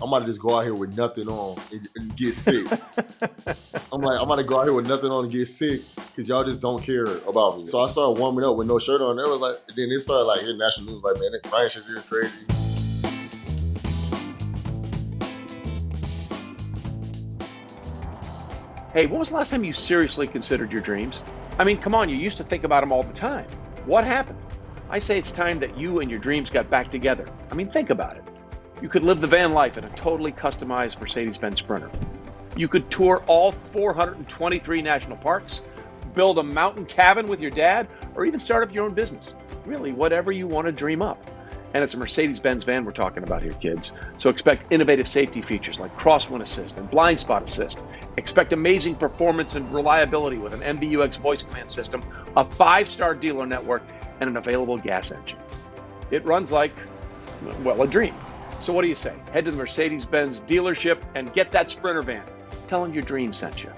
I'm about to just go out here with nothing on and get sick. I'm like, I'm about to go out here with nothing on and get sick because y'all just don't care about me. So I started warming up with no shirt on. It was like, then it started like hitting national news, like, man, Ryan Shazier is crazy. Hey, when was the last time you seriously considered your dreams? I mean, come on, you used to think about them all the time. What happened? I say it's time that you and your dreams got back together. I mean, think about it. You could live the van life in a totally customized Mercedes-Benz Sprinter. You could tour all 423 national parks, build a mountain cabin with your dad, or even start up your own business. Really, whatever you want to dream up. And it's a Mercedes-Benz van we're talking about here, kids. So expect innovative safety features like crosswind assist and blind spot assist. Expect amazing performance and reliability with an MBUX voice command system, a 5-star dealer network, and an available gas engine. It runs like, well, a dream. So what do you say? Head to the Mercedes-Benz dealership and get that Sprinter van. Tell them your dream sent you.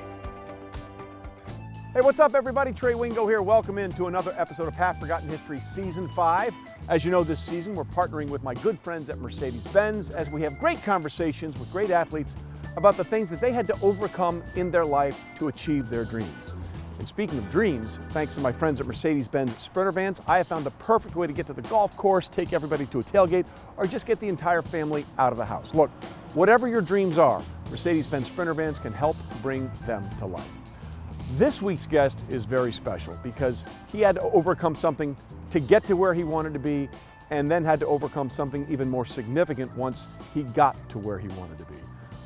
Hey, what's up, everybody? Trey Wingo here. Welcome into another episode of Half Forgotten History Season 5. As you know, this season we're partnering with my good friends at Mercedes-Benz as we have great conversations with great athletes about the things that they had to overcome in their life to achieve their dreams. And speaking of dreams, thanks to my friends at Mercedes-Benz Sprinter Vans, I have found the perfect way to get to the golf course, take everybody to a tailgate, or just get the entire family out of the house. Look, whatever your dreams are, Mercedes-Benz Sprinter Vans can help bring them to life. This week's guest is very special because he had to overcome something to get to where he wanted to be and then had to overcome something even more significant once he got to where he wanted to be.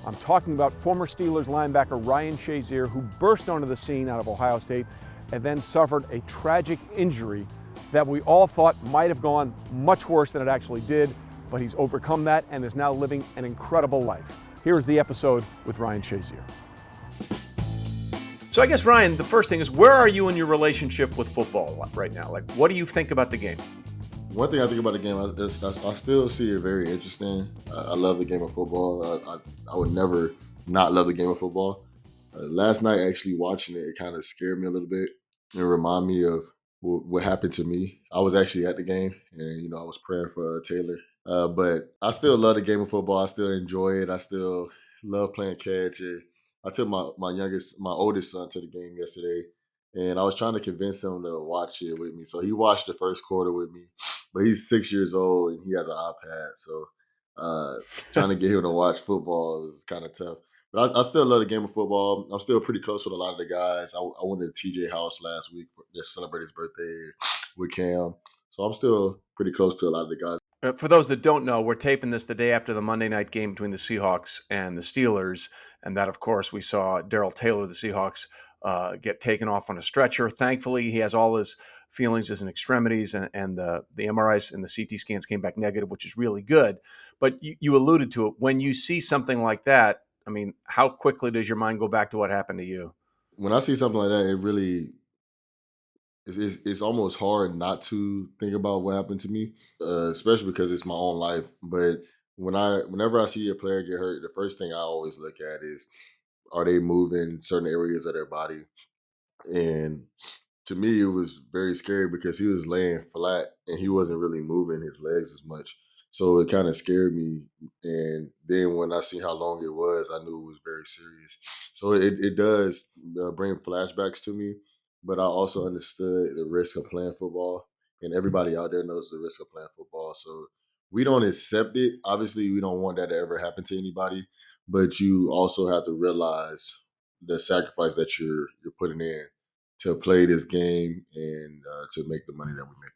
I'm talking about former Steelers linebacker Ryan Shazier, who burst onto the scene out of Ohio State and then suffered a tragic injury that we all thought might have gone much worse than it actually did, but he's overcome that and is now living an incredible life. Here's the episode with Ryan Shazier. So I guess, Ryan, the first thing is, where are you in your relationship with football right now? Like, what do you think about the game? One thing I think about the game, I still see it very interesting. I love the game of football. I would never not love the game of football. Last night, actually watching it, it kind of scared me a little bit. It reminded me of what happened to me. I was actually at the game, and I was praying for Taylor. But I still love the game of football. I still enjoy it. I still love playing catch. I took my oldest son to the game yesterday, and I was trying to convince him to watch it with me. So he watched the first quarter with me, but he's 6 years old and he has an iPad. So trying to get him to watch football was kind of tough. But I still love the game of football. I'm still pretty close with a lot of the guys. I went to TJ house last week to celebrate his birthday with Cam. So I'm still pretty close to a lot of the guys. For those that don't know, we're taping this the day after the Monday night game between the Seahawks and the Steelers. And that, of course, we saw Darrell Taylor, the Seahawks, get taken off on a stretcher. Thankfully, he has all his feelings as in extremities, and the MRIs and the CT scans came back negative, which is really good. But you alluded to it. When you see something like that, I mean, how quickly does your mind go back to what happened to you? When I see something like that, it really it's almost hard not to think about what happened to me, especially because it's my own life. But whenever I see a player get hurt, the first thing I always look at is, are they moving certain areas of their body? And to me, it was very scary because he was laying flat and he wasn't really moving his legs as much. So it kind of scared me. And then when I see how long it was, I knew it was very serious. So it does bring flashbacks to me. But I also understood the risk of playing football. And everybody out there knows the risk of playing football. So we don't accept it. Obviously, we don't want that to ever happen to anybody. But you also have to realize the sacrifice that you're putting in to play this game and to make the money that we make.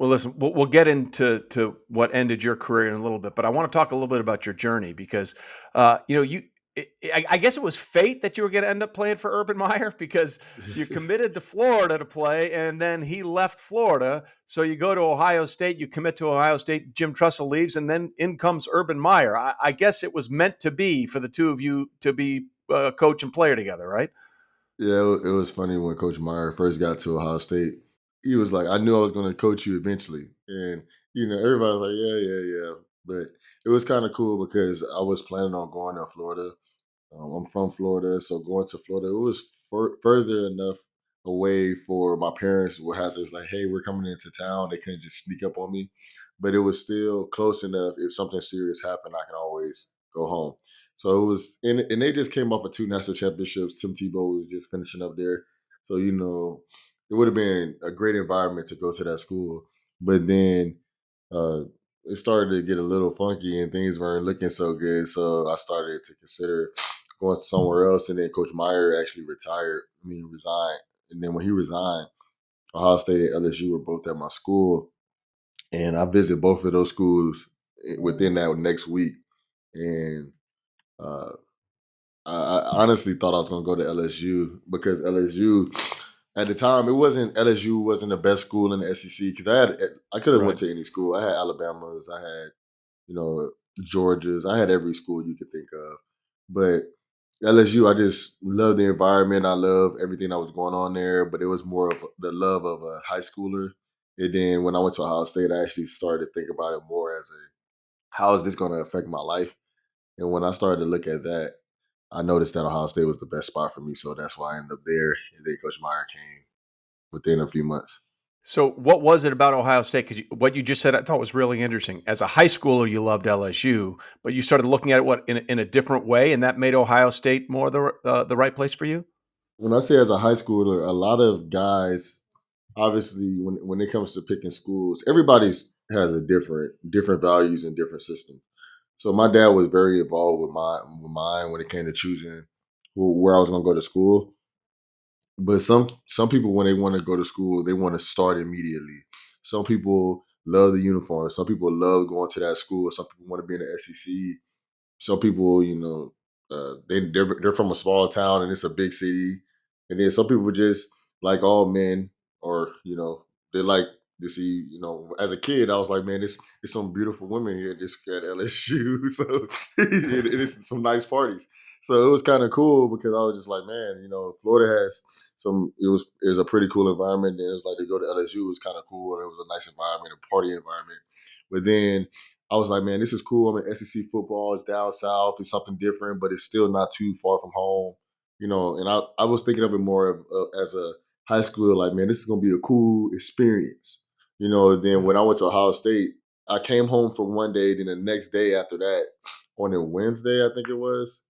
Well, listen, we'll get into what ended your career in a little bit, but I want to talk a little bit about your journey because, I guess it was fate that you were going to end up playing for Urban Meyer because you committed to Florida to play, and then he left Florida. So you go to Ohio State, you commit to Ohio State, Jim Tressel leaves, and then in comes Urban Meyer. I guess it was meant to be for the two of you to be coach and player together, right? Yeah, it was funny when Coach Meyer first got to Ohio State. He was like, I knew I was going to coach you eventually. And, everybody was like, yeah. But it was kind of cool because I was planning on going to Florida. I'm from Florida. So going to Florida, it was further enough away for my parents would have to like, hey, we're coming into town. They couldn't just sneak up on me. But it was still close enough. If something serious happened, I can always go home. So it was, and they just came off of two national championships. Tim Tebow was just finishing up there, so it would have been a great environment to go to that school. But then uh, it started to get a little funky, and things weren't looking so good. So I started to consider going somewhere else. And then Coach Meyer actually resigned. And then when he resigned, Ohio State and LSU were both at my school, and I visited both of those schools within that next week. And uh, I honestly thought I was going to go to LSU because LSU at the time LSU wasn't the best school in the SEC because I could have went Right. to any school. I had Alabama's, I had Georgia's, I had every school you could think of, but LSU, I just love the environment. I love everything that was going on there, but it was more of the love of a high schooler. And then when I went to Ohio State, I actually started to think about it more as how is this going to affect my life? And when I started to look at that, I noticed that Ohio State was the best spot for me. So that's why I ended up there. And then Coach Meyer came within a few months. So, what was it about Ohio State? Because what you just said, I thought was really interesting. As a high schooler, you loved LSU, but you started looking at it in a different way, and that made Ohio State more the right place for you. When I say as a high schooler, a lot of guys, obviously, when it comes to picking schools, everybody's has a different values and different systems. So my dad was very involved with mine when it came to choosing where I was going to go to school. But some people, when they want to go to school, they want to start immediately. Some people love the uniform. Some people love going to that school. Some people want to be in the SEC. Some people, they're from a small town and it's a big city, and then some people just like all men, or they like to see. As a kid, I was like, man, it's some beautiful women here at LSU, so it is some nice parties. So it was kind of cool because I was just like, man, Florida has some. It was a pretty cool environment. And it was like to go to LSU was kind of cool, and it was a nice environment, a party environment. But then I was like, man, this is cool. I'm in SEC football. It's down south. It's something different, but it's still not too far from home. And I was thinking of it more as a high schooler, like, man, this is going to be a cool experience. Then when Right. I went to Ohio State, I came home for one day. Then the next day after that, on a Wednesday, I think it was,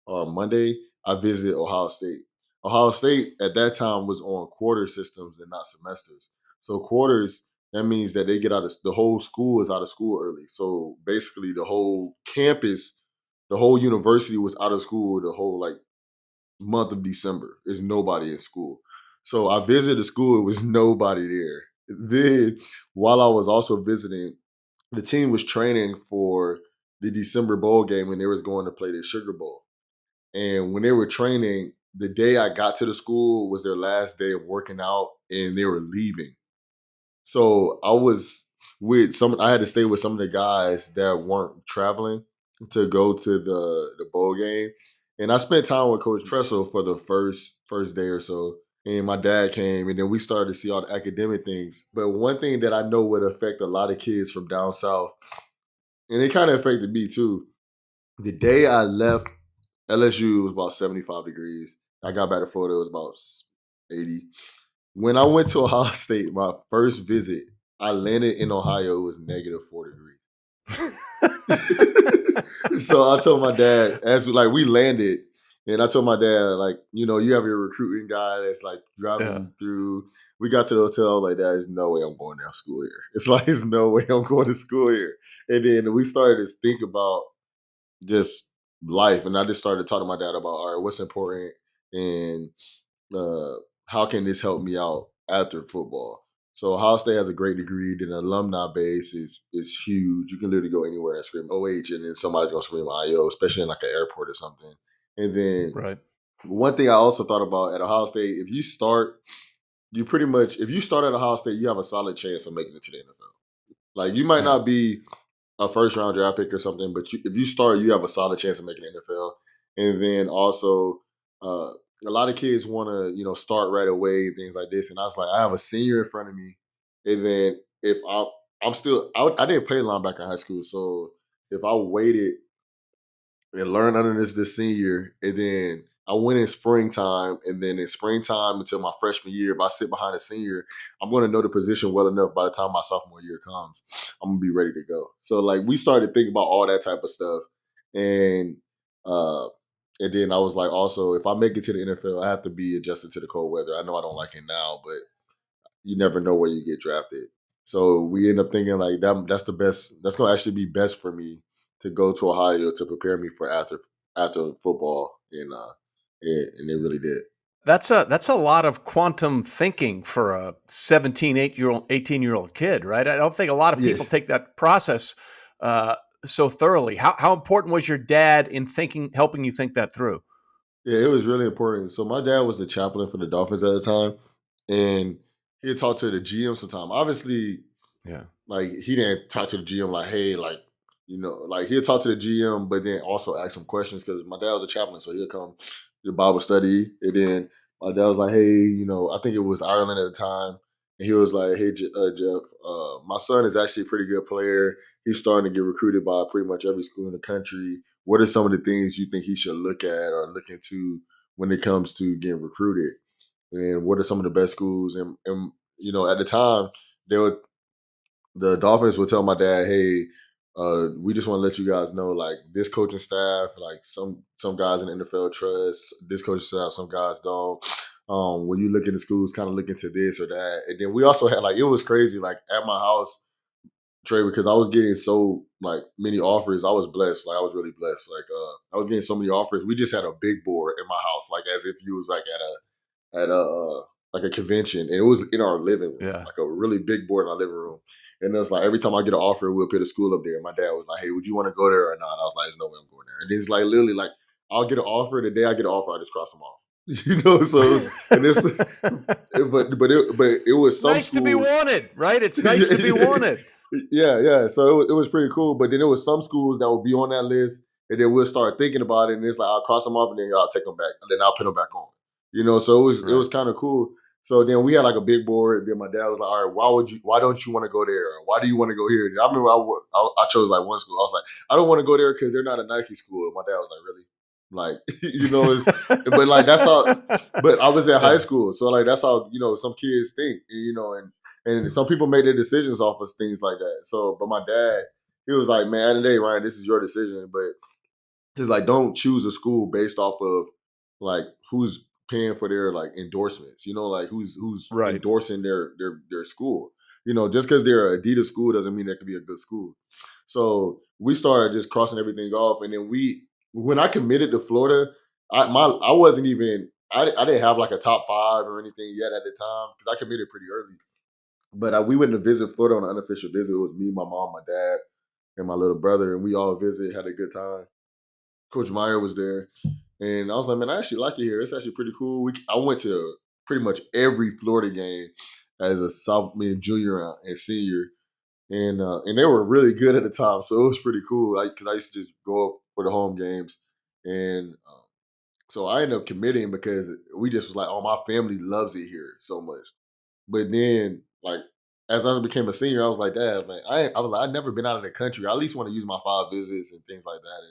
or Monday, I visited Ohio State. Ohio State at that time was on quarter systems and not semesters. So quarters, that means that they get out of the whole school is out of school early. So basically, the whole campus, the whole university was out of school the whole like month of December. There's nobody in school. So I visited the school. It was nobody there. Then, while I was also visiting, the team was training for the December bowl game, and they was going to play the Sugar Bowl. And when they were training, the day I got to the school was their last day of working out, and they were leaving. So I was I had to stay with some of the guys that weren't traveling to go to the bowl game. And I spent time with Coach Tressel for the first day or so. And my dad came, and then we started to see all the academic things. But one thing that I know would affect a lot of kids from down south, and it kind of affected me too. The day I left LSU, was about 75 degrees. I got back to Florida, it was about 80. When I went to Ohio State, my first visit, I landed in Ohio. It was -4 degrees. So I told my dad, as like we landed, and I told my dad, like, you have your recruiting guy that's like driving Yeah. you through. We got to the hotel, like, there's no way I'm going to school here. It's like, there's no way I'm going to school here. And then we started to think about just life, and I just started talking to my dad about, all right, what's important, and uh, how can this help me out after football? So Ohio State has a great degree. Then the alumni base is huge. You can literally go anywhere and scream OH, and then somebody's gonna scream IO, especially in like an airport or something. And then Right. one thing I also thought about at Ohio State, if you start at Ohio State, you have a solid chance of making it to the NFL. Like, you might Yeah. not be a first round draft pick or something, but if you start, you have a solid chance of making the NFL. And then also, a lot of kids want to start right away and things like this. And I was like, I have a senior in front of me, and then if I didn't play linebacker in high school, so if I waited and learned under this senior, and then I went in springtime, and then in springtime until my freshman year, if I sit behind a senior, I'm going to know the position well enough. By the time my sophomore year comes, I'm gonna be ready to go. So like we started thinking about all that type of stuff, and uh, and then I was like, also, if I make it to the NFL, I have to be adjusted to the cold weather. I know I don't like it now, but you never know where you get drafted. So we end up thinking like that's the best. That's gonna actually be best for me to go to Ohio to prepare me for after football, and it really did. That's a lot of quantum thinking for a 17, 8-year-old, 18-year-old kid, right? I don't think a lot of Yeah, people take that process uh, so thoroughly. How important was your dad in helping you think that through? yeah, it was really important. So my dad was the chaplain for the Dolphins at the time, and he'd talk to the GM sometime. Obviously, Yeah. like he didn't talk to the GM like, hey, like, like he'll talk to the GM, but then also ask some questions because my dad was a chaplain, so he'll come to the Bible study, and then my dad was like, hey, I think it was Ireland at the time, and he was like, hey, Jeff, my son is actually a pretty good player. He's starting to get recruited by pretty much every school in the country. What are some of the things you think he should look at or look into when it comes to getting recruited? And what are some of the best schools? And at the time, they were the Dolphins would tell my dad, "Hey, we just want to let you guys know, like this coaching staff, like some guys in the NFL trust this coaching staff, some guys don't. When you look into schools, kind of look into this or that." And then we also had like it was crazy, like at my house, Trey, because I was getting so like many offers. I was blessed, like I was really blessed. Like I was getting so many offers. We just had a big board in my house, like as if you was like at a like a convention, and it was in our living room, Yeah. like a really big board in our living room. And it was like every time I get an offer, we'll put a school up there. And my dad was like, "Hey, would you want to go there or not?" And I was like, "There's no way I'm going there." And then it's like literally like I'll get an offer the day I get an offer, I just cross them off. So it was, and this, but it was some Nice to be schools. wanted, right? It's nice to be yeah, wanted. yeah. So it was pretty cool. But then there was some schools that would be on that list, and then we'll start thinking about it, and it's like I'll cross them off, and then I'll take them back, and then I'll put them back on. So it was Right. kind of cool. So then we had like a big board. Then my dad was like, "All right, why don't you want to go there? Or why do you want to go here?" And I remember I chose like one school. I was like, "I don't want to go there because they're not a Nike school." And my dad was like, "Really?" Like, it's, but like that's how. But I was in high Yeah. school, so like that's how some kids think, and some people make their decisions off of things like that. So, but my dad, he was like, "Man, today, Ryan, this is your decision, but he's like, don't choose a school based off of like who's paying for their like endorsements. Like who's Right. endorsing their school. Just because they're an Adidas school doesn't mean that could be a good school." So we started just crossing everything off, and then when I committed to Florida, I wasn't even I didn't have like a top five or anything yet at the time because I committed pretty early. But we went to visit Florida on an unofficial visit. It was me, my mom, my dad, and my little brother, and we all visited, had a good time. Coach Meyer was there, and I was like, "Man, I actually like it here. It's actually pretty cool." I went to pretty much every Florida game as a sophomore, junior, and senior, and they were really good at the time, so it was pretty cool. Because I used to just go up for the home games, and so I ended up committing because we just was like, "Oh, my family loves it here so much." But then, like, as I became a senior, I was like, "Dad, man, I was like, I've never been out of the country. I at least want to use my 5 visits and things like that."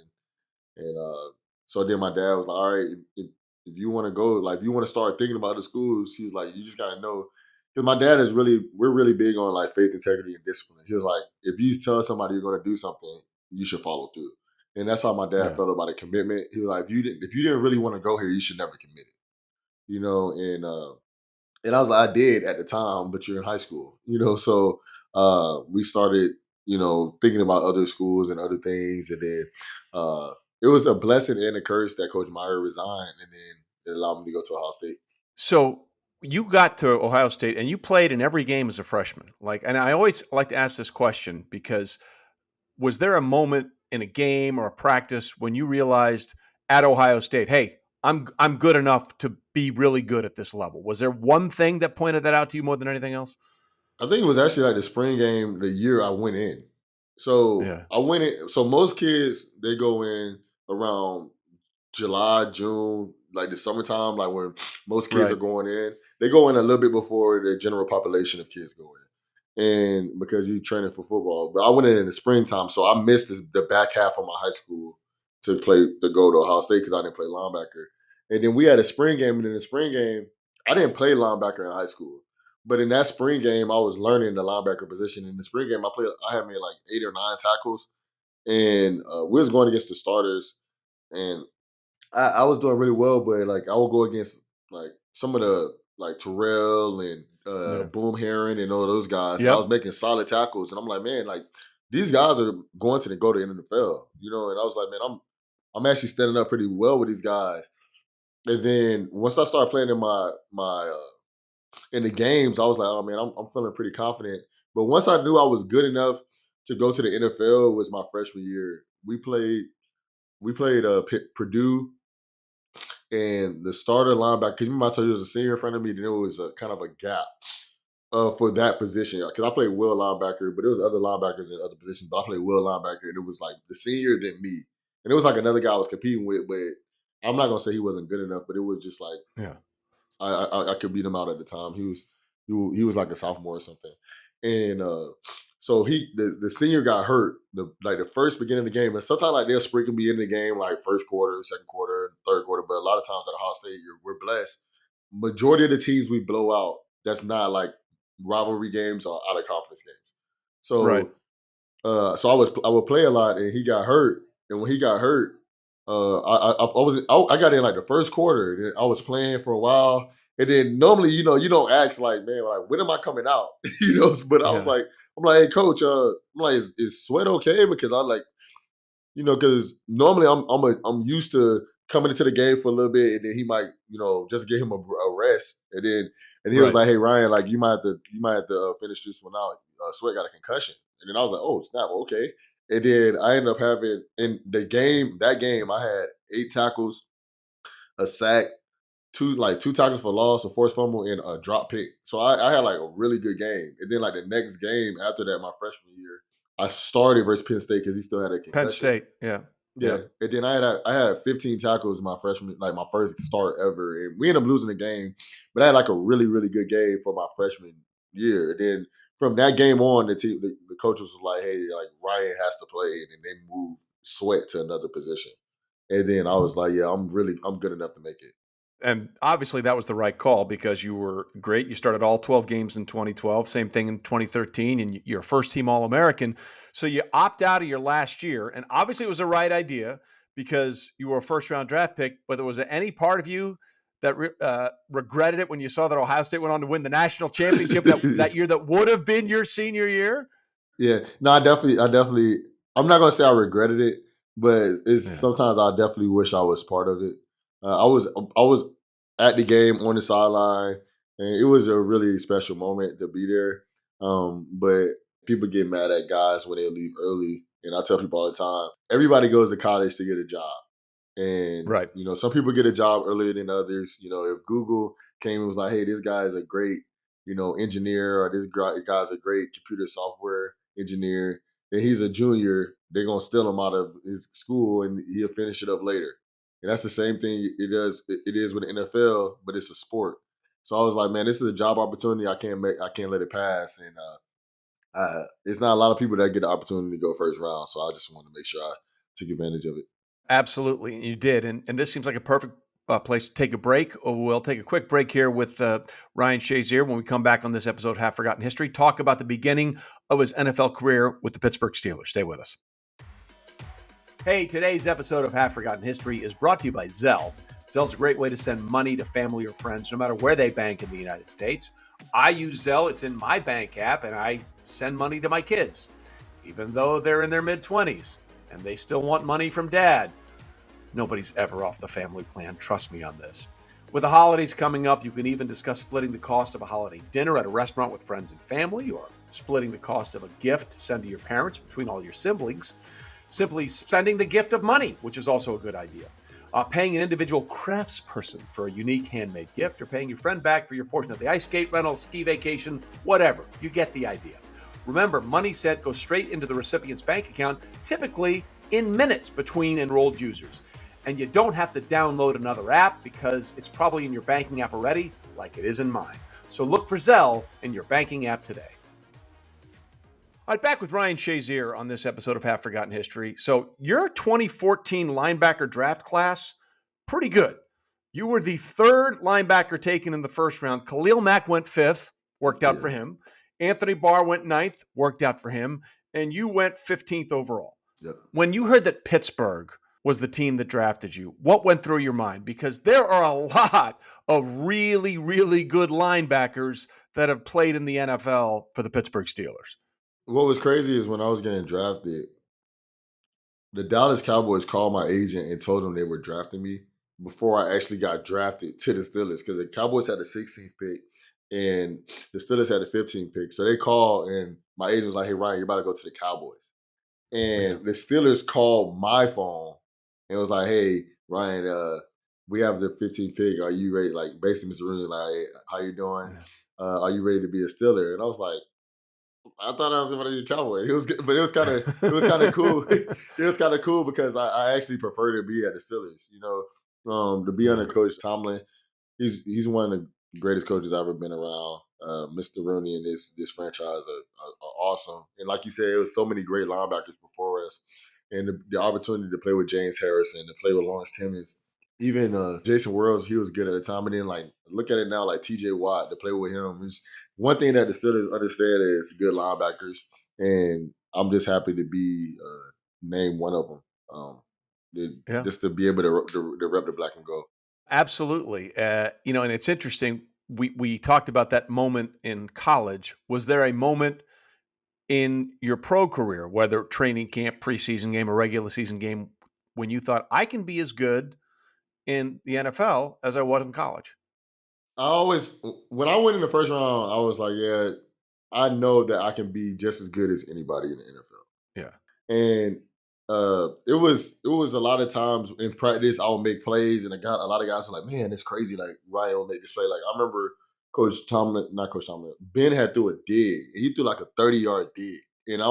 And so then my dad was like, "All right, if you want to go, like, if you want to start thinking about the schools," he's like, "You just gotta know." Because my dad we're really big on like faith, integrity, and discipline. He was like, "If you tell somebody you're going to do something, you should follow through." And that's how my dad Yeah. felt about a commitment. He was like, "If you didn't really want to go here, you should never commit it." And I was like, "I did at the time, but you're in high school." So we started, thinking about other schools and other things. And then it was a blessing and a curse that Coach Meyer resigned, and then it allowed me to go to Ohio State. So you got to Ohio State and you played in every game as a freshman. Like, and I always like to ask this question because was there a moment in a game or a practice when you realized at Ohio State, hey, I'm good enough to be really good at this level? Was there one thing that pointed that out to you more than anything else? I think it was actually like the spring game the year I went in. So Yeah. I went in. So most kids they go in around July, June, like the summertime, like when most kids are Right. going in. They go in a little bit before the general population of kids go in. And because you're training for football. But I went in the springtime, so I missed the back half of my high school to go to Ohio State because I didn't play linebacker. And then we had a spring game, and in the spring game, I didn't play linebacker in high school. But in that spring game, I was learning the linebacker position. In the spring game, I had made like 8 or 9 tackles, and we was going against the starters, and I was doing really well, but like I would go against like some of the like Terrell and Yeah. Boom Heron and all those guys, and I was Yep. making solid tackles, and I'm like, man, like these guys are going to go to the NFL, and I was like, man, I'm actually standing up pretty well with these guys. And then once I started playing in my in the games, I was like, oh man, I'm feeling pretty confident. But once I knew I was good enough to go to the NFL, it was my freshman year. We played Purdue, and the starter linebacker. Cause remember I told you there was a senior in front of me, then it was a kind of a gap for that position. Because I played will linebacker, but there was other linebackers in other positions. But I played will linebacker, and it was like the senior then me, and it was like another guy I was competing with. But I'm not gonna say he wasn't good enough, but it was just like Yeah. I could beat him out at the time. He was like a sophomore or something, and so the senior got hurt the first beginning of the game, and sometimes like they'll sprinkle me in the game like first quarter, second quarter, third quarter, but a lot of times at Ohio State we're blessed. Majority of the teams we blow out, that's not like rivalry games or out of conference games. Right. So I would play a lot, and he got hurt. And when he got hurt, I got in like the first quarter. And I was playing for a while, and then normally you don't ask like, man, like when am I coming out? But I was Yeah. like, I'm like, hey coach, I'm like, is Sweat okay? Because I like because normally I'm used to coming into the game for a little bit, and then he might, just get him a rest, and he was Right. like, "Hey Ryan, like you might have to finish this one out. Sweat got a concussion," and then I was like, "Oh snap, okay." And then I ended up having in that game I had 8 tackles, a sack, two tackles for loss, a forced fumble, and a drop pick. So I had like a really good game. And then like the next game after that, my freshman year, I started versus Penn State because he still had a Penn concussion. State. Yeah. Yeah, Yeah. and then I had 15 tackles my freshman, like my first start ever, and we ended up losing the game, but I had like a really really good game for my freshman year. And then from that game on, the coaches was like, hey, like Ryan has to play, and then they moved Sweat to another position, and then I was like, yeah, I'm good enough to make it. And obviously that was the right call because you were great. You started all 12 games in 2012, same thing in 2013, and you're a first team All American. So you opt out of your last year. And obviously it was the right idea because you were a first round draft pick. But was there any part of you that regretted it when you saw that Ohio State went on to win the national championship that year that would have been your senior year? Yeah, no, I definitely. I'm not gonna say I regretted it, but it's Yeah. sometimes I definitely wish I was part of it. I was at the game on the sideline, and it was a really special moment to be there. But people get mad at guys when they leave early, and I tell people all the time: everybody goes to college to get a job. And Right. some people get a job earlier than others. If Google came and was like, "Hey, this guy is a great, engineer, or this guy's a great computer software engineer," and he's a junior, they're gonna steal him out of his school, and he'll finish it up later. And that's the same thing it is with the NFL, but it's a sport. So I was like, man, this is a job opportunity. I can't let it pass. And it's not a lot of people that get the opportunity to go first round. So I just wanted to make sure I took advantage of it. Absolutely, and you did, and this seems like a perfect place to take a break. We'll take a quick break here with Ryan Shazier. When we come back on this episode, Half Forgotten History, talk about the beginning of his NFL career with the Pittsburgh Steelers. Stay with us. Hey, today's episode of Half Forgotten History is brought to you by Zelle. Zelle's a great way to send money to family or friends, no matter where they bank in the United States. I use Zelle; it's in my bank app, and I send money to my kids, even though they're in their mid-20s and they still want money from dad. Nobody's ever off the family plan. Trust me on this. With the holidays coming up, you can even discuss splitting the cost of a holiday dinner at a restaurant with friends and family, or splitting the cost of a gift to send to your parents between all your siblings. Simply sending the gift of money, which is also a good idea. Paying an individual craftsperson for a unique handmade gift, or paying your friend back for your portion of the ice skate rental, ski vacation, whatever. You get the idea. Remember, money sent goes straight into the recipient's bank account, typically in minutes between enrolled users. And you don't have to download another app because it's probably in your banking app already, like it is in mine. So look for Zelle in your banking app today. All right, back with Ryan Shazier on this episode of Half Forgotten History. So your 2014 linebacker draft class, pretty good. You were the third linebacker taken in the first round. Khalil Mack went fifth, worked out Yeah. for him. Anthony Barr went ninth, worked out for him. And you went 15th overall. Yep. When you heard that Pittsburgh was the team that drafted you, what went through your mind? Because there are a lot of really, really good linebackers that have played in the NFL for the Pittsburgh Steelers. What was crazy is when I was getting drafted, the Dallas Cowboys called my agent and told them they were drafting me before I actually got drafted to the Steelers because the Cowboys had the 16th pick and the Steelers had the 15th pick. So they called and my agent was like, "Hey Ryan, you're about to go to the Cowboys." Yeah. And the Steelers called my phone and was like, "Hey Ryan, we have the 15th pick. Are you ready?" Like basically, Mr. Rooney, like, "Hey, how you doing? Yeah. Are you ready to be a Steeler?" And I was like, I thought I was going to be a Cowboy. But it was kind of cool. It was kind of cool because I actually prefer to be at the Steelers. To be under Yeah. Coach Tomlin. He's one of the greatest coaches I've ever been around. Mr. Rooney and this franchise are awesome. And like you said, it was so many great linebackers before us, and the opportunity to play with James Harrison, to play with Lawrence Timmons, even Jason Worlds, he was good at the time. And then like look at it now, like T.J. Watt to play with him is one thing that the Steelers understand is good linebackers, and I'm just happy to be named one of them. Yeah. Just to be able to rep the black and gold. Absolutely. And it's interesting. We talked about that moment in college. Was there a moment in your pro career, whether training camp, preseason game, or regular season game, when you thought I can be as good in the NFL as I was in college? I always, when I went in the first round, I was like, yeah, I know that I can be just as good as anybody in the NFL. Yeah. And it was a lot of times in practice I would make plays, and a lot of guys were like, "Man, it's crazy! Like Ryan will make this play." Like I remember Coach Tomlin, not Coach Tomlin, Ben had threw a dig, and he threw like a 30-yard dig, and I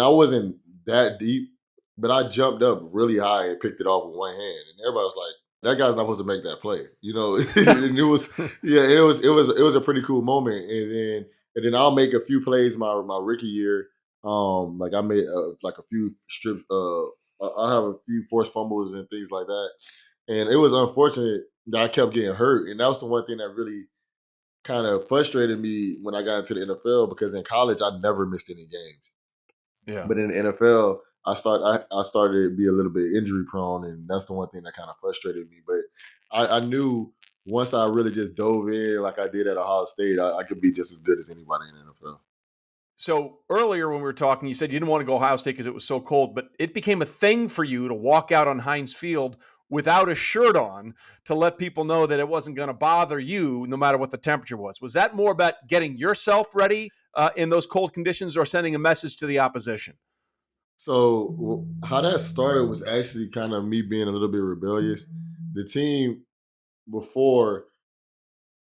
wasn't that deep, but I jumped up really high and picked it off with one hand, and everybody was like, "That guy's not supposed to make that play," and it was yeah, it was a pretty cool moment, and then I'll make a few plays my rookie year. Like I made like a few strips. I have a few forced fumbles and things like that, and it was unfortunate that I kept getting hurt, and that was the one thing that really kind of frustrated me when I got into the NFL because in college I never missed any games, Yeah. but in the NFL I started to be a little bit injury prone, and that's the one thing that kind of frustrated me. But I knew once I really just dove in like I did at Ohio State, I could be just as good as anybody in the NFL. So earlier when we were talking, you said you didn't want to go Ohio State because it was so cold, but it became a thing for you to walk out on Heinz Field without a shirt on to let people know that it wasn't going to bother you no matter what the temperature was. Was that more about getting yourself ready in those cold conditions or sending a message to the opposition? So how that started was actually kind of me being a little bit rebellious. The team before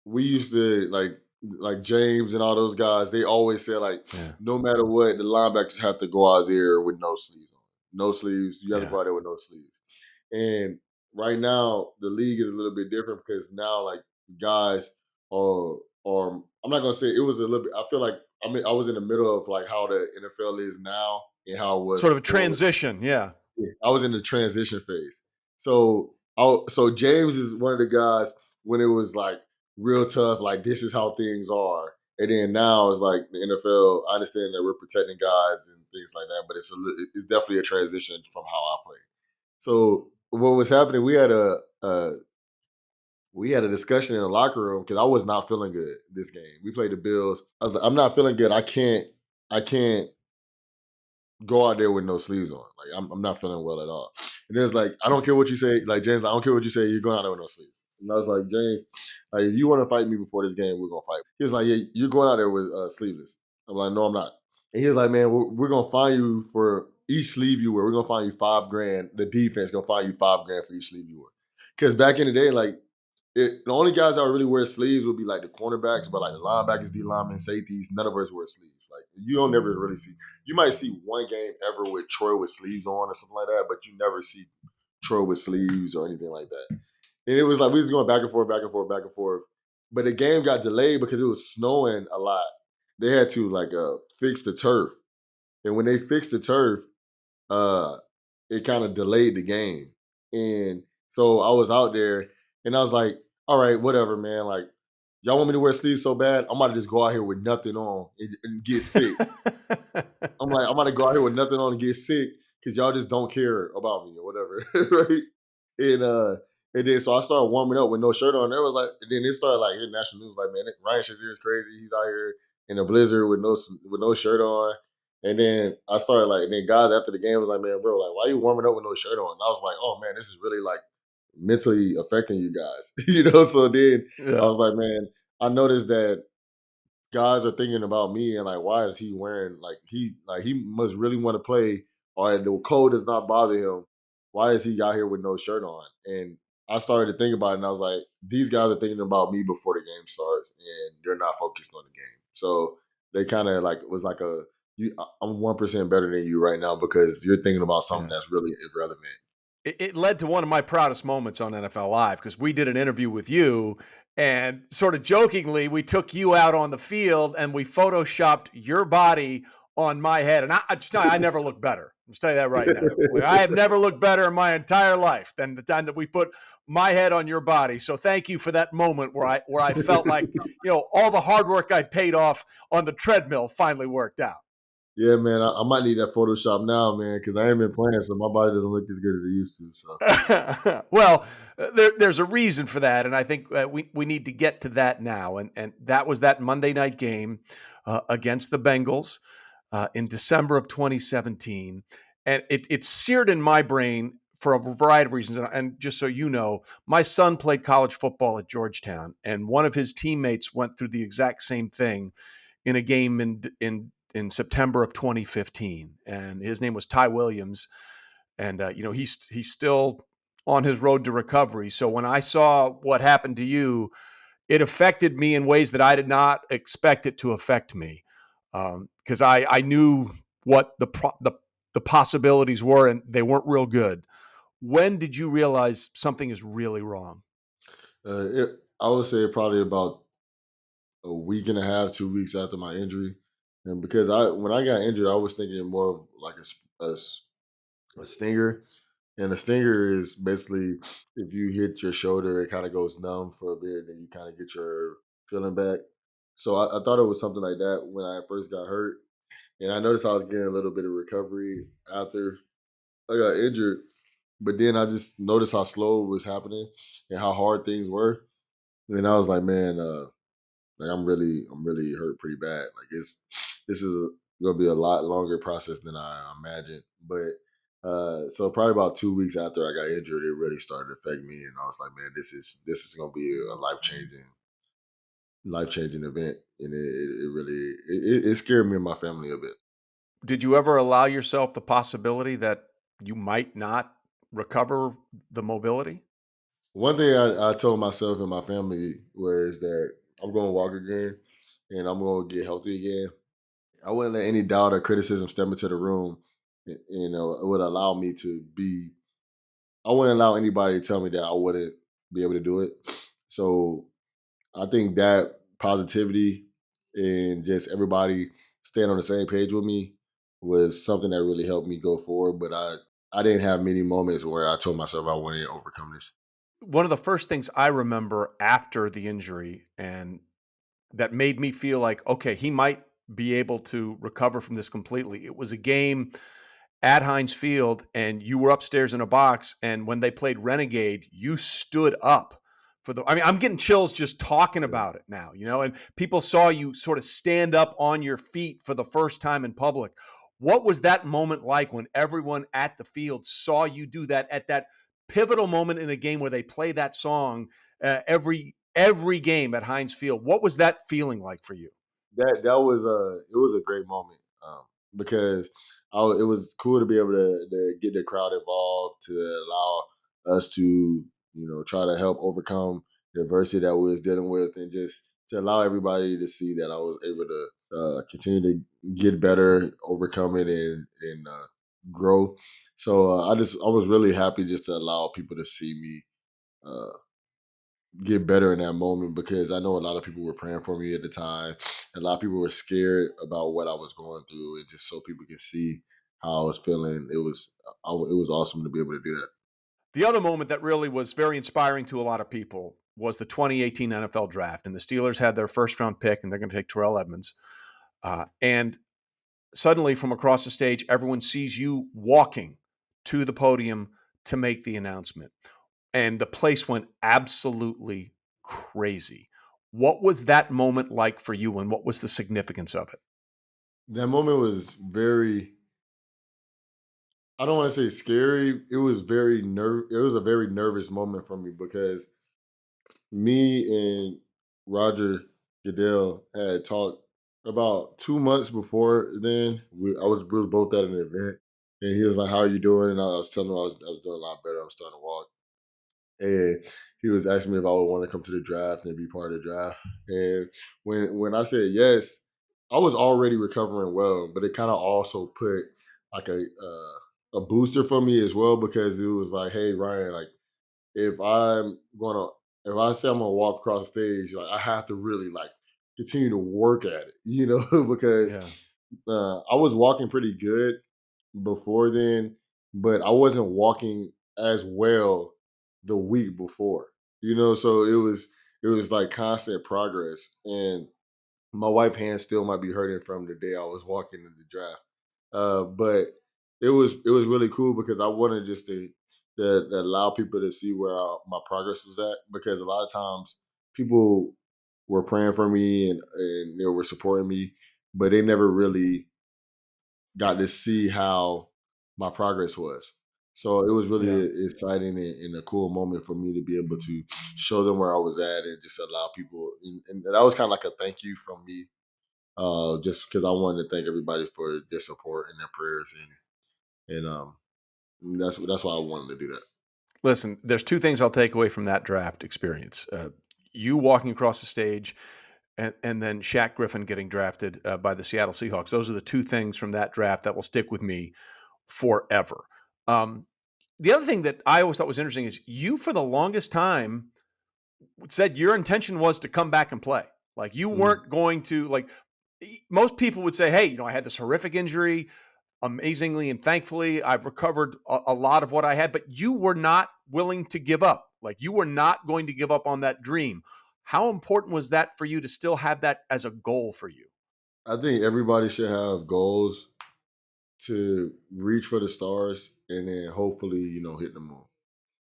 we used to like James and all those guys. They always said like Yeah. no matter what, the linebackers have to go out there with no sleeves on. No sleeves. You have to Yeah. go out there with no sleeves. And right now the league is a little bit different because now like guys are I'm not gonna say it was a little bit. I feel like I was in the middle of like how the NFL is now and how it was Sort of a before. transition. Yeah. Yeah, I was in the transition phase. So James is one of the guys when it was like real tough, like this is how things are. And then now it's like the NFL. I understand that we're protecting guys and things like that, but it's definitely a transition from how I play. So what was happening? We had a discussion in the locker room because I was not feeling good this game. We played the Bills. I was like, I'm not feeling good. I can't go out there with no sleeves on. Like I'm not feeling well at all. And then it's like, I don't care what you say. Like James, I don't care what you say. You're going out there with no sleeves. And I was like, James, like if you want to fight me before this game, we're gonna fight. He was like, yeah, you're going out there with sleeveless. I'm like, no, I'm not. And he was like, man, we're gonna find you for each sleeve you wear. We're gonna find you $5,000. The defense gonna find you $5,000 for each sleeve you wear. Because back in the day, like the only guys that would really wear sleeves would be like the cornerbacks, but like the linebackers, D linemen, safeties, none of us wear sleeves. Like you don't never really see. You might see one game ever with Troy with sleeves on or something like that, but you never see Troy with sleeves or anything like that. And it was like we was going back and forth, back and forth, back and forth. But the game got delayed because it was snowing a lot. They had to like fix the turf, and when they fixed the turf, uh, it kind of delayed the game. And so I was out there and I was like, all right, whatever, man. Like, y'all want me to wear sleeves so bad? I'm about to just go out here with nothing on and get sick. I'm like, I'm about to go out here with nothing on and get sick. because y'all just don't care about me or whatever, right? And and then so I started warming up with no shirt on. It was like, and then it started like hitting national news. Like, man, Ryan Shazier is crazy. He's out here in a blizzard with no shirt on. And then I started like, and then guys after the game was like, man, bro, like, why you warming up with no shirt on? And I was like, oh man, this is really like mentally affecting you guys, you know. So then I Yeah. was like, man, I noticed that guys are thinking about me and like, why is he wearing like he must really want to play, or the cold does not bother him. Why is he out here with no shirt on? And I started to think about it, and I was like, these guys are thinking about me before the game starts, and they're not focused on the game. So they kind of like was like a I'm 1% better than you right now because you're thinking about something Yeah. that's really irrelevant. It led to one of my proudest moments on NFL Live because we did an interview with you and sort of jokingly, we took you out on the field and we photoshopped your body on my head. And I just tell you, I never look better. I'll tell you that right now. I have never looked better in my entire life than the time that we put my head on your body. So thank you for that moment where I felt like, all the hard work I paid off on the treadmill finally worked out. Yeah, man, I might need that Photoshop now, man, because I ain't been playing, so my body doesn't look as good as it used to. So Well, there's a reason for that, and I think we need to get to that now. And that was that Monday night game against the Bengals in December of 2017, and it's seared in my brain for a variety of reasons. And just so you know, my son played college football at Georgetown, and one of his teammates went through the exact same thing in a game in September of 2015, and his name was Ty Williams, and he's still on his road to recovery. So when I saw what happened to you, it affected me in ways that I did not expect it to affect me, because I knew what the possibilities were, and they weren't real good. When did you realize something is really wrong? I would say probably about a week and a half, 2 weeks after my injury, and because I when I got injured, I was thinking more of like a stinger. And a stinger is basically if you hit your shoulder, it kind of goes numb for a bit, then you kind of get your feeling back. So I thought it was something like that when I first got hurt, and I noticed I was getting a little bit of recovery after I got injured. But then I just noticed how slow it was happening and how hard things were. And I was like, man, like I'm really hurt pretty bad. Like this is gonna be a lot longer process than I imagined. But so probably about 2 weeks after I got injured, it really started to affect me, and I was like, man, this is gonna be a life changing event, and it really it scared me and my family a bit. Did you ever allow yourself the possibility that you might not recover the mobility? One thing I told myself and my family was that I'm going to walk again, and I'm going to get healthy again. I wouldn't let any doubt or criticism step into the room. It would allow me to be. I wouldn't allow anybody to tell me that I wouldn't be able to do it. So I think that positivity and just everybody staying on the same page with me was something that really helped me go forward. But I didn't have many moments where I told myself I wanted to overcome this. One of the first things I remember after the injury and that made me feel like, okay, he might be able to recover from this completely. It was a game at Heinz Field, and you were upstairs in a box. And when they played Renegade, you stood up for the. I mean, I'm getting chills just talking about it now, and people saw you sort of stand up on your feet for the first time in public. What was that moment like when everyone at the field saw you do that at that pivotal moment in a game where they play that song every game at Heinz Field? What was that feeling like for you? That was it was a great moment because it was cool to be able to get the crowd involved to allow us to try to help overcome the adversity that we was dealing with, and just to allow everybody to see that I was able to continue to get better, overcome it, and grow. So I was really happy just to allow people to see me uh, get better in that moment, because I know a lot of people were praying for me at the time. A lot of people were scared about what I was going through, and just so people could see how I was feeling, it was awesome to be able to do that. The other moment that really was very inspiring to a lot of people was the 2018 NFL draft, and the Steelers had their first round pick, and they're going to take Terrell Edmonds. And suddenly from across the stage, everyone sees you walking to the podium to make the announcement. And the place went absolutely crazy. What was that moment like for you, and what was the significance of it? That moment was very, I don't want to say scary. It was it was a very nervous moment for me because me and Roger Goodell had talked about 2 months before then. We was both at an event, and he was like, "How are you doing?" And I was telling him I was doing a lot better. I'm starting to walk, and he was asking me if I would want to come to the draft and be part of the draft. And when I said yes, I was already recovering well, but it kind of also put like a booster for me as well because it was like, "Hey Ryan, like if I'm gonna if I say I'm gonna walk across the stage, like I have to really like continue to work at it, because Yeah. I was walking pretty good before then, but I wasn't walking as well the week before, So it was like constant progress, and my wife hand still might be hurting from the day I was walking in the draft. But it was really cool because I wanted just to allow people to see where my progress was at because a lot of times people were praying for me and they were supporting me, but they never really got to see how my progress was. So it was Yeah. really exciting and a cool moment for me to be able to show them where I was at and just allow people. And that was kind of like a thank you from me, just because I wanted to thank everybody for their support and their prayers, and that's why I wanted to do that. Listen, there's two things I'll take away from that draft experience. You walking across the stage, and then Shaq Griffin getting drafted by the Seattle Seahawks. Those are the two things from that draft that will stick with me forever. Um, the other thing that I always thought was interesting is you, for the longest time, said your intention was to come back and play. Like you Mhm. weren't going to like most people would say, "Hey, I had this horrific injury. Amazingly and thankfully, I've recovered a lot of what I had." But you were not willing to give up. Like you were not going to give up on that dream. How important was that for you to still have that as a goal for you? I think everybody should have goals to reach for the stars and then hopefully hit the moon.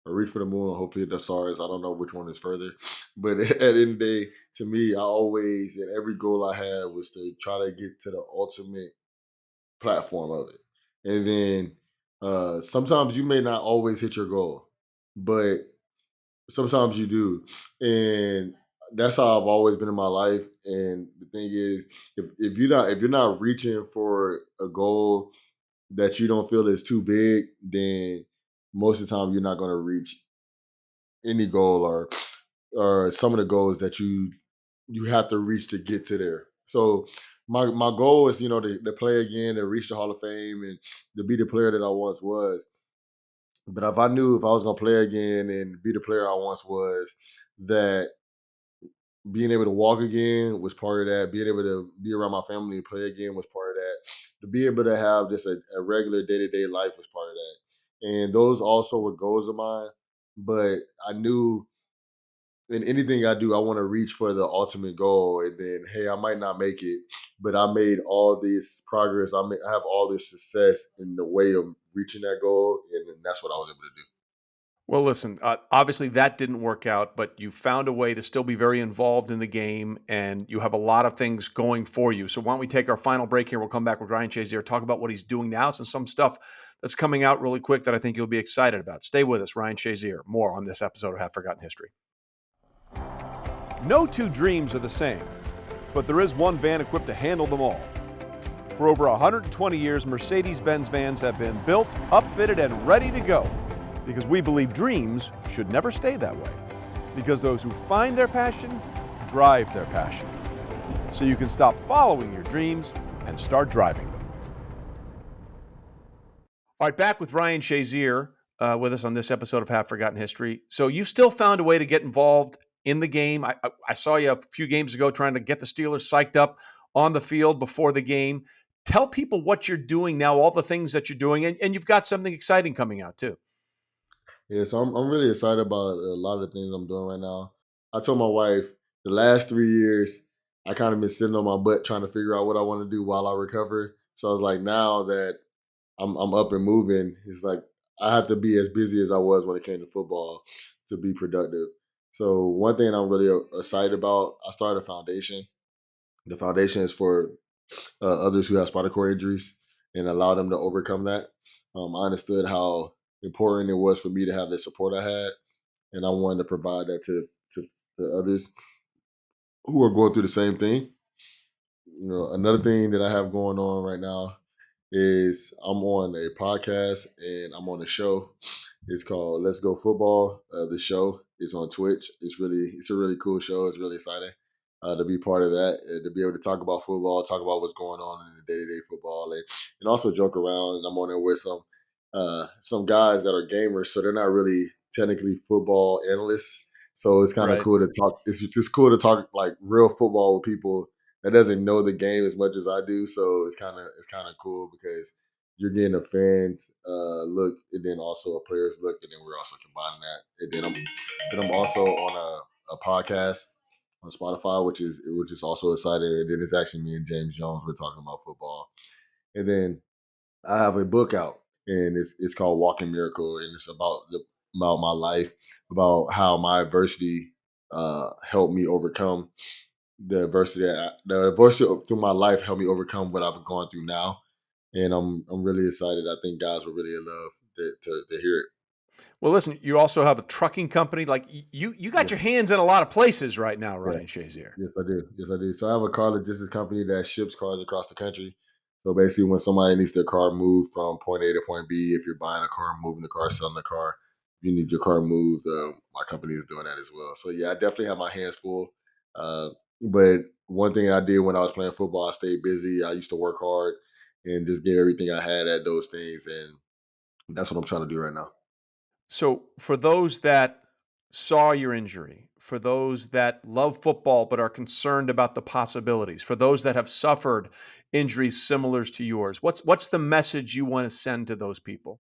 Or reach for the moon and hopefully hit the stars. I don't know which one is further. But at the end of the day, to me, I always and every goal I had was to try to get to the ultimate platform of it. And then sometimes you may not always hit your goal, but sometimes you do. And that's how I've always been in my life. And the thing is, if you're not reaching for a goal that you don't feel is too big, then most of the time you're not going to reach any goal or some of the goals that you have to reach to get to there. So my goal is to play again, to reach the Hall of Fame, and to be the player that I once was. But if I knew if I was gonna play again and be the player I once was, that being able to walk again was part of that. Being able to be around my family and play again was part of that. To be able to have just a regular day to day life was part of that. And those also were goals of mine. But I knew in anything I do, I want to reach for the ultimate goal. And then, hey, I might not make it, but I made all this progress. I have all this success in the way of reaching that goal, and then that's what I was able to do. Well, listen, obviously that didn't work out, but you found a way to still be very involved in the game, and you have a lot of things going for you. So, why don't we take our final break here? We'll come back with Ryan Shazier, talk about what he's doing now, and some stuff that's coming out really quick that I think you'll be excited about. Stay with us, Ryan Shazier. More on this episode of Half Forgotten History. No two dreams are the same, but there is one van equipped to handle them all. For over 120 years, Mercedes-Benz vans have been built, upfitted, and ready to go. Because we believe dreams should never stay that way. Because those who find their passion drive their passion. So you can stop following your dreams and start driving them. All right, back with Ryan Shazier with us on this episode of Half Forgotten History. So you still found a way to get involved in the game. I saw you a few games ago trying to get the Steelers psyched up on the field before the game. Tell people what you're doing now, all the things that you're doing, and you've got something exciting coming out too. Yeah, so I'm really excited about a lot of the things I'm doing right now. I told my wife the last 3 years I kind of been sitting on my butt trying to figure out what I want to do while I recover. So I was like, now that I'm up and moving, it's like I have to be as busy as I was when it came to football to be productive. So one thing I'm really excited about, I started a foundation. The foundation is for others who have spinal cord injuries and allow them to overcome that. I understood how important it was for me to have the support I had, and I wanted to provide that to the others who are going through the same thing. Another thing that I have going on right now is I'm on a podcast and I'm on a show. It's called Let's Go Football. The show is on Twitch. It's a really cool show. It's really exciting to be part of that, to be able to talk about football, talk about what's going on in the day-to-day football, and also joke around. And I'm on there with some guys that are gamers, so they're not really technically football analysts. So it's kind of Right. cool to talk. It's just cool to talk like real football with people that doesn't know the game as much as I do. So it's kind of cool because you're getting a fan's look, and then also a player's look, and then we're also combining that. And then I'm also on a podcast on Spotify, which is also exciting. And then it's actually me and James Jones. We're talking about football, and then I have a book out, and it's called Walking Miracle, and it's about my life, about how my adversity helped me overcome the adversity through my life helped me overcome what I've gone through now, and I'm really excited. I think guys will really love to hear it. Well, listen, you also have a trucking company. Like you got Yeah, your hands in a lot of places right now, yeah, Ryan Shazier. yes, I do. Yes, I do. So I have a car logistics company that ships cars across the country. So basically, when somebody needs their car moved from point A to point B, if you're buying a car, moving the car, selling the car, if you need your car moved, my company is doing that as well. So yeah, I definitely have my hands full. Uh, but one thing I did when I was playing football, I stayed busy. I used to work hard and just give everything I had at those things, and that's what I'm trying to do right now. So, for those that saw your injury, for those that love football but are concerned about the possibilities, for those that have suffered injuries similar to yours, what's the message you want to send to those people?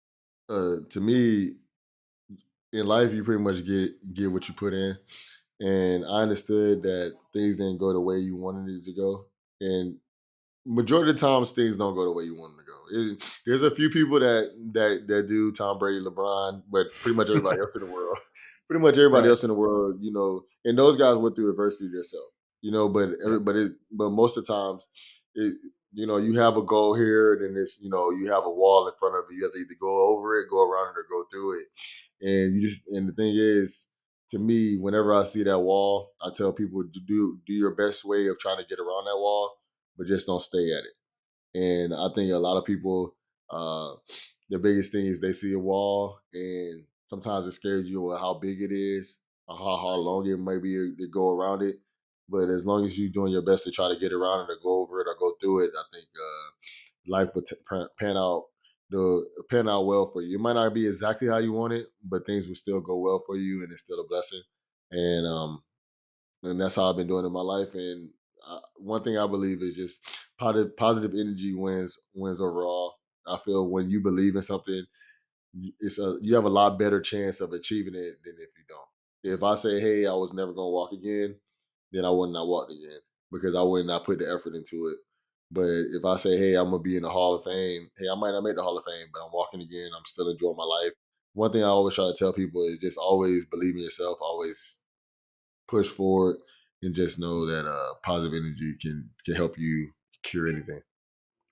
To me, in life, you pretty much get what you put in. And I understood that things didn't go the way you wanted it to go. And majority of the times, things don't go the way you want them to go. There's a few people that do Tom Brady, LeBron, but pretty much everybody else in the world, pretty much everybody Right. else in the world, and those guys went through adversity themselves, But Yeah. but most of the times, it, you have a goal here, then you have a wall in front of you. You have to either go over it, go around it, or go through it. And the thing is, to me, whenever I see that wall, I tell people to do your best way of trying to get around that wall, but just don't stay at it. And I think a lot of people, uh, the biggest thing is they see a wall, and sometimes it scares you with how big it is, or how long it may be to go around it. But as long as you're doing your best to try to get around it or go over it or go through it, I think life will pan out well for you. It might not be exactly how you want it, but things will still go well for you, and it's still a blessing. And that's how I've been doing in my life. And one thing I believe is just positive energy wins overall. I feel when you believe in something, you have a lot better chance of achieving it than if you don't. If I say, "Hey, I was never gonna walk again," then I would not walk again because I would not put the effort into it. But if I say, "Hey, I'm gonna be in the Hall of Fame," hey, I might not make the Hall of Fame, but I'm walking again. I'm still enjoying my life. One thing I always try to tell people is just always believe in yourself. Always push forward, and just know that positive energy can help you cure anything.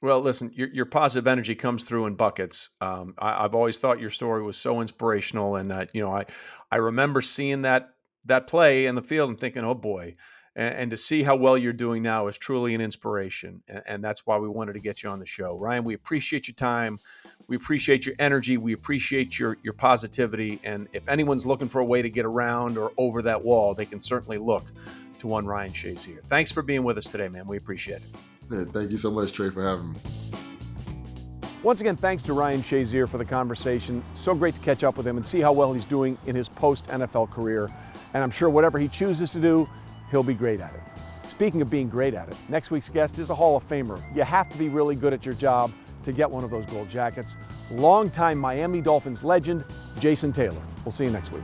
Well, listen, your positive energy comes through in buckets. I've always thought your story was so inspirational, and that I remember seeing that play in the field and thinking, oh boy, and to see how well you're doing now is truly an inspiration, and that's why we wanted to get you on the show, Ryan. We appreciate your time, we appreciate your energy, we appreciate your positivity, and if anyone's looking for a way to get around or over that wall, they can certainly look to one Ryan Shazier. Thanks for being with us today, man. We appreciate it. Yeah, thank you so much, Trey, for having me. Once again, thanks to Ryan Shazier for the conversation. So great to catch up with him and see how well he's doing in his post-NFL career. And I'm sure whatever he chooses to do, he'll be great at it. Speaking of being great at it, next week's guest is a Hall of Famer. You have to be really good at your job to get one of those gold jackets. Longtime Miami Dolphins legend, Jason Taylor. We'll see you next week.